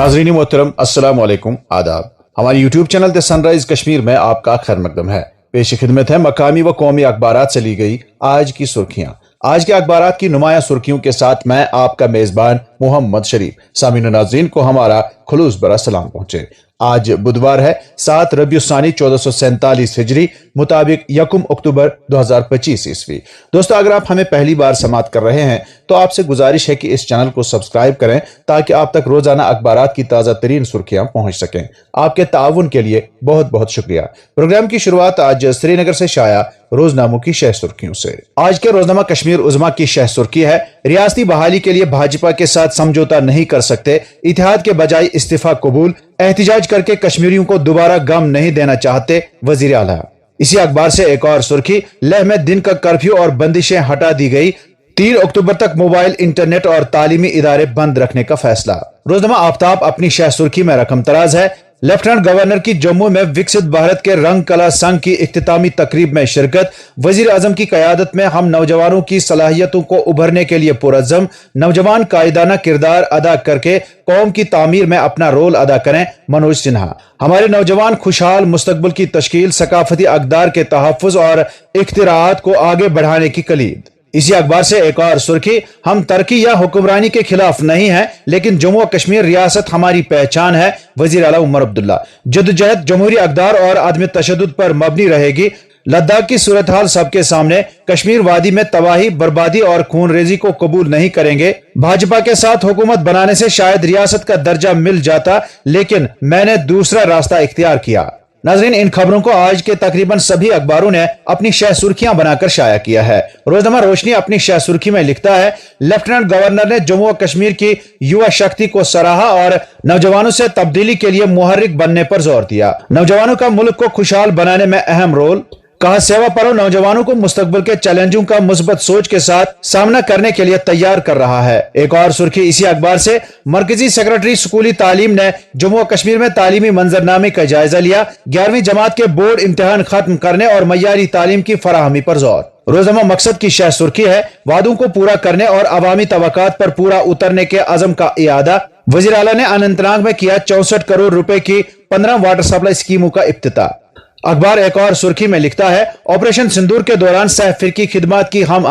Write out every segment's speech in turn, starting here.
नाज़रीन मोहतरम अस्सलाम वालेकुम आदाब। हमारे YouTube channel the sunrise Kashmir में आपका खैर मकदम है। पेश खिदमत है मकामी व कौमी अखबारात से ली गई आज की सुर्खियां। आज के अखबारात की नुमाया सुर्खियों के साथ मैं आपका मेजबान मोहम्मद शरीफ। सामीन नाज़रीन को हमारा खुलूस बरा सलाम पहुंचे। आज बुधवार है 7 रबीउस्सानी 1447 हिजरी मुताबिक 1 अक्टूबर 2025 ईस्वी। दोस्तों, अगर आप हमें पहली बार समाअत कर रहे हैं तो आपसे गुजारिश है कि इस चैनल को सब्सक्राइब करें ताकि आप तक रोजाना अखबारात की ताज़ा तरीन सुर्खियां पहुंच सकें। आपके ताउन के लिए बहुत बहुत शुक्रिया। प्रोग्राम की शुरुआत आज श्रीनगर से शाया रोजनामों की शह सुर्खियों से। आज के रोजनामा कश्मीर उज़्मा की शह सुर्खी है, रियासती बहाली के लिए भाजपा के साथ समझौता नहीं कर सकते, इत्तेहाद के बजाय इस्तीफा कबूल, एहतिजाज करके कश्मीरियों को दोबारा गम नहीं देना चाहते वजीर आला। इसी अखबार से एक और सुर्खी, लेह में दिन का कर्फ्यू और बंदिशें हटा दी गई, 3 अक्टूबर तक मोबाइल, इंटरनेट और तालीमी इदारे बंद रखने का फैसला। रोजनामा आफ्ताब अपनी शह सुर्खी में रकम तराज है, लेफ्टिनेंट गवर्नर की जम्मू में विकसित भारत के रंग कला संघ की इख्तितामी तकरीब में शिरकत, वजीर आजम की क़यादत में हम नौजवानों की सलाहियतों को उभरने के लिए पुरअज़्म, नौजवान कायदाना किरदार अदा करके कौम की तामीर में अपना रोल अदा करें, मनोज सिन्हा। हमारे नौजवान खुशहाल मुस्तकबिल की तश्कील, सकाफती अक़दार के तहफ़्फ़ुज़ और इख्तिराआत को आगे बढ़ाने की कलीद। इसी अखबार से एक और सुर्खी, हम तरक्की या हुक्मरानी के खिलाफ नहीं हैं, लेकिन जम्मू कश्मीर रियासत हमारी पहचान है, वजीर आला उमर अब्दुल्ला। जद्दोजहद जमहूरी अक़दार और आदमी तशद्दुद पर मबनी रहेगी, लद्दाख की सूरत हाल सबके सामने, कश्मीर वादी में तबाही, बर्बादी और खून रेजी को कबूल नहीं करेंगे। भाजपा के साथ हुकूमत बनाने से शायद रियासत का दर्जा मिल जाता, लेकिन मैंने दूसरा रास्ता इख्तियार किया। नाज़रीन, इन खबरों को आज के तकरीबन सभी अखबारों ने अपनी शह सुर्खियां बनाकर शाया किया है। रोजनामा रोशनी अपनी शह सुर्खी में लिखता है, लेफ्टिनेंट गवर्नर ने जम्मू और कश्मीर की युवा शक्ति को सराहा और नौजवानों से तब्दीली के लिए मुहर्रिक बनने पर जोर दिया। नौजवानों का मुल्क को खुशहाल बनाने में अहम रोल, कहा सेवा परो नौजवानों को मुस्तकबिल के चैलेंजों का मुस्बत सोच के साथ सामना करने के लिए तैयार कर रहा है। एक और सुर्खी इसी अखबार से, मरकजी सेक्रेटरी स्कूली तालीम ने जम्मू और कश्मीर में तालीमी मंजरनामे का जायजा लिया, 11वीं जमात के बोर्ड इम्तिहान खत्म करने और मयारी तालीम की फराहमी पर जोर। रोजनामा मकसद की शह सुर्खी है, वादों को पूरा करने और अवामी तवक्कात पर पूरा उतरने के अज़म का इयादा, वजीर आला ने अनंतनाग में किया 64 करोड़ रुपए की 15 वाटर सप्लाई स्कीमों का इफ्तिताह। अखबार एक और सुर्खी में लिखता है, ऑपरेशन सिंदूर के दौरान सह फिरकी खिदमात की हम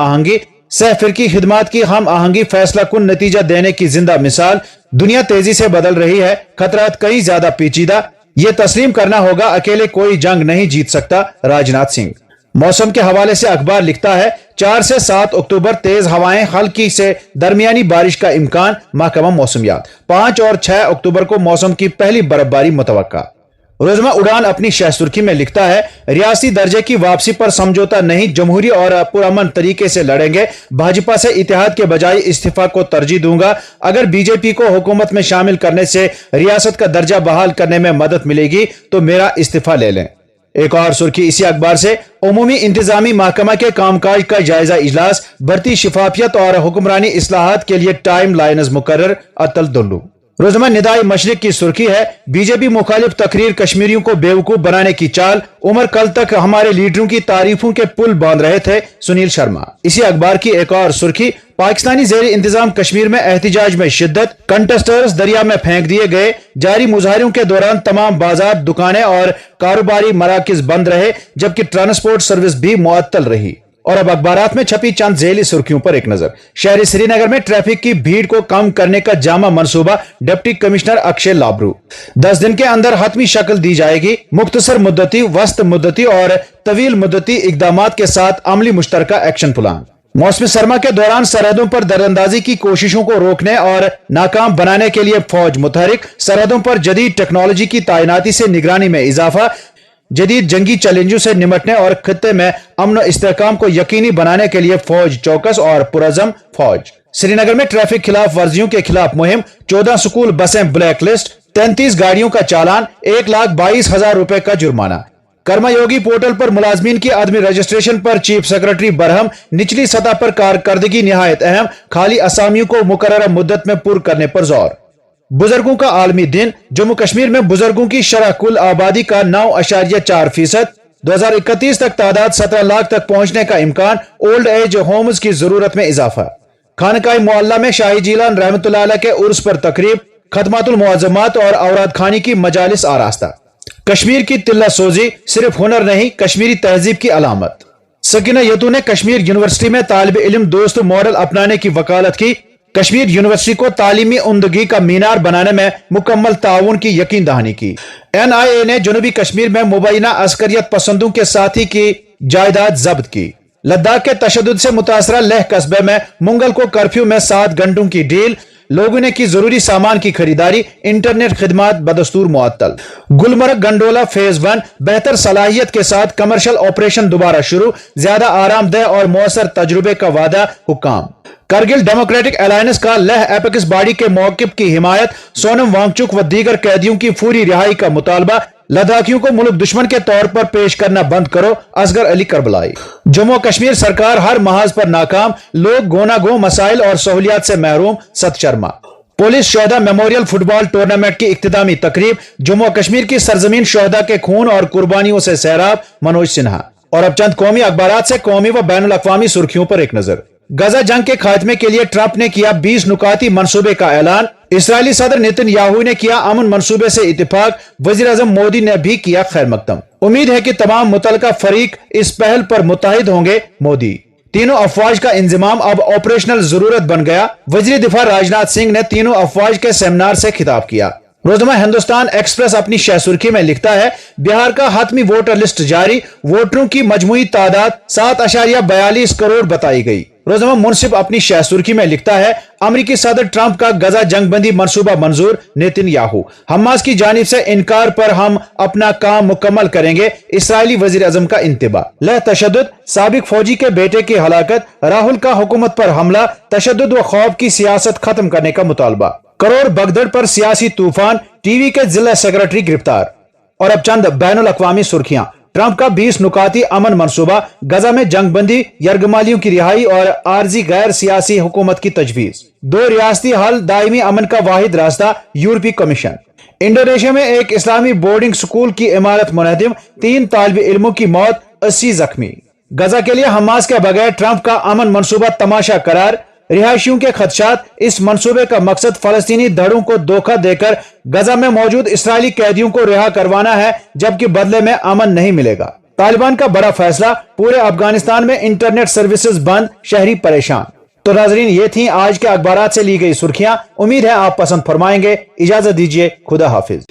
आहंगी फैसला कुन नतीजा देने की जिंदा मिसाल, दुनिया तेजी से बदल रही है, खतरात कहीं ज्यादा पेचीदा, ये तस्लीम करना होगा अकेले कोई जंग नहीं जीत सकता, राजनाथ सिंह। मौसम के हवाले से अखबार लिखता है, 4 से 7 अक्टूबर तेज हवाएं, हल्की से दरमियानी बारिश का इम्कान, महकमा मौसमियात। 5 और 6 अक्टूबर को मौसम की पहली बर्फबारी मुतवक्का। रोजमा उड़ान अपनी शह सुर्खी में लिखता है, रियासती दर्जे की वापसी पर समझौता नहीं, जमहूरी और पुरअमन तरीके से लड़ेंगे, भाजपा से इत्तेहाद के बजाय इस्तीफा को तरजीह दूंगा, अगर बीजेपी को हुकूमत में शामिल करने से रियासत का दर्जा बहाल करने में मदद मिलेगी तो मेरा इस्तीफा ले लें। एक और सुर्खी इसी अखबार से, उमूमी इंतजामी महकमा के कामकाज का जायजा इजलास, भर्ती शिफाफियत और हुक्मरानी इस्लाहात के लिए टाइम लाइन्स मुकर्रर, अतल दुल्लू। रोजमा निदाई मशरिक की सुर्खी है, बीजेपी मुखालिफ तकरीर कश्मीरियों को बेवकूफ बनाने की चाल, उमर कल तक हमारे लीडरों की तारीफों के पुल बांध रहे थे, सुनील शर्मा। इसी अखबार की एक और सुर्खी, पाकिस्तानी जेर इंतजाम कश्मीर में एहतिजाज में शिद्दत, कंटेस्टर्स दरिया में फेंक दिए गए, जारी मुजाहरों के दौरान तमाम बाजार, दुकानें और कारोबारी मराकज बंद रहे, जबकि ट्रांसपोर्ट सर्विस भी मुअत्तल रही। और अब अखबारात में छपी चंद झेली सुर्खियों पर एक नजर। शहरी श्रीनगर में ट्रैफिक की भीड़ को कम करने का जामा मंसूबा, डिप्टी कमिश्नर अक्षय लाबरू। 10 दिन के अंदर हतमी शक्ल दी जाएगी, मुख्तसर मुद्दती, वस्त मुद्दती और तवील मुद्दती इकदामात के साथ अमली मुश्तरका एक्शन प्लान। मौसम सरमा के दौरान सरहदों पर दरअंदाजी की कोशिशों को रोकने और नाकाम बनाने के लिए फौज मुतहरिक, सरहदों पर जदीद टेक्नोलॉजी की तैनाती से निगरानी में इजाफा, जदीद जंगी चैलेंजों से निमटने और खित्ते में अमन और इस्तेहकाम को यकीनी बनाने के लिए फौज चौकस और पुरअज़्म फौज। श्रीनगर में ट्रैफिक खिलाफ वर्जियों के खिलाफ मुहिम, 14 स्कूल बसें ब्लैक लिस्ट, 33 गाड़ियों का चालान, 1,22,000 रुपए का जुर्माना। कर्मयोगी पोर्टल पर मुलाजमीन की आदमी रजिस्ट्रेशन पर चीफ सेक्रेटरी बरहम, निचली सतह पर कारकर्दगी निहायत अहम, खाली असामियों को मुकर्ररा मुद्दत में पूर्ण करने पर जोर। बुजुर्गों का आलमी दिन, जम्मू कश्मीर में बुजुर्गों की शरह कुल आबादी का 9.4%, 2031 तक तादाद 17 लाख तक पहुंचने का इम्कान, ओल्ड एज होम्स की जरूरत में इजाफा। खानकाई मोहल्ला में शाही जीलान रहमतुल्लाह अलैह के उर्स पर तकरीब, खदमातुल मुअज़्ज़मात और औराद खानी की मजालिस आरास्ता। कश्मीर की तिल्ला सोजी सिर्फ हुनर नहीं, कश्मीरी तहजीब की अलामत। सकीना यतू ने कश्मीर यूनिवर्सिटी में तालिब इल्म दोस्त मॉडल अपनाने की वकालत की। कश्मीर यूनिवर्सिटी को तालीमी उम्दगी का मीनार बनाने में मुकम्मल ताउन की यकीन दहानी की। NIA ने जनूबी कश्मीर में मुबैना अस्करियत पसंदों के साथी की जायदाद जब्त की। लद्दाख के तशद्दुद से मुतासरा लेह कस्बे में मुंगल को कर्फ्यू में 7 घंटों की डील। लोगों ने की जरूरी सामान की खरीदारी, इंटरनेट खिदमात बदस्तूर मुअत्तल। गुलमर्ग गंडोला फेज 1 बेहतर सलाहियत के साथ कमर्शियल ऑपरेशन दोबारा शुरू, ज्यादा आरामदेह और मौसर तजुर्बे का वादा हुक्काम। करगिल डेमोक्रेटिक अलायंस का लेह एपेक्स बॉडी के मौकिफ की हिमायत, सोनम वांगचुक व दीगर कैदियों की फौरी रिहाई का मुतालबा। लद्दाखियों को मुल्क दुश्मन के तौर पर पेश करना बंद करो, असगर अली करबलाई। जम्मू कश्मीर सरकार हर महाज पर नाकाम, लोग गोना गो मसाइल और सहूलियात से महरूम, सत शर्मा। पुलिस शोहदा मेमोरियल फुटबॉल टूर्नामेंट की इख्तितामी तकरीब, जम्मू कश्मीर की सरजमीन शोहदा के खून और कुर्बानियों से सैराब, मनोज सिन्हा। और अब चंद कौमी अखबारात से कौमी व बैनुल अक़वामी सुर्खियों पर एक नजर। गजा जंग के खात्मे के लिए ट्रंप ने किया 20 नुकाती मंसूबे का ऐलान। इसराइली सदर नेतन्याहू ने किया अमन मंसूबे से इत्तेफाक। वजीर आज़म मोदी ने भी किया खैर मकदम। उम्मीद है कि तमाम मुतलका फरीक इस पहल पर मुत्तहिद होंगे, मोदी। तीनों अफवाज का इंजमाम अब ऑपरेशनल जरूरत बन गया। वजीर दिफा राजनाथ सिंह ने तीनों अफवाज के सेमिनार से खिताब किया। रोजनामा हिंदुस्तान एक्सप्रेस अपनी शह सुर्खी में लिखता है, बिहार का हतमी वोटर लिस्ट जारी, वोटरों की मजमूई तादाद 7.42 करोड़ बताई गई। रोजनामा मुनसिफ अपनी शह सुर्खी में लिखता है, अमरीकी सदर ट्रंप का गजा जंगबंदी मंसूबा मंजूर, नेतन्याहू। हमास की जानिब से इनकार पर हम अपना काम मुकम्मल करेंगे, इसराइली वजीर आजम का इंतबा। लेह तशद्दुद, साबिक फौजी के बेटे की हलाकत, राहुल का हुकूमत पर हमला, तशद्दुद व खौफ की सियासत खत्म करने का मुतालबा। करोड़ बगदड़ पर सियासी तूफान, टीवी के जिला सेक्रेटरी गिरफ्तार। और अब चंद बैनुल अक़वामी सुर्खियां। ट्रंप का 20 नुकाती अमन मंसूबा, गजा में जंगबंदी, यरगमालियों की रिहाई और आर्जी गैर सियासी हुकूमत की तजवीज। 2 रियासती हल, दायमी अमन का वाहिद रास्ता, यूरोपीय कमीशन। इंडोनेशिया में एक इस्लामी बोर्डिंग स्कूल की इमारत मुनहदिम, 3 तालिब इल्मों की मौत, 80 जख्मी। गजा के लिए हमास के बगैर ट्रंप का अमन मंसूबा तमाशा करार, रिहायशियों के खदशात। इस मंसूबे का मकसद फलस्तीनी धड़ों को धोखा देकर गजा में मौजूद इसराइली कैदियों को रिहा करवाना है, जबकि बदले में अमन नहीं मिलेगा। तालिबान का बड़ा फैसला, पूरे अफगानिस्तान में इंटरनेट सर्विसेज बंद, शहरी परेशान। तो नाजरीन, ये थी आज के अखबारात से ली गई सुर्खियां। उम्मीद है आप पसंद फरमाएंगे। इजाजत दीजिए, खुदा हाफिज।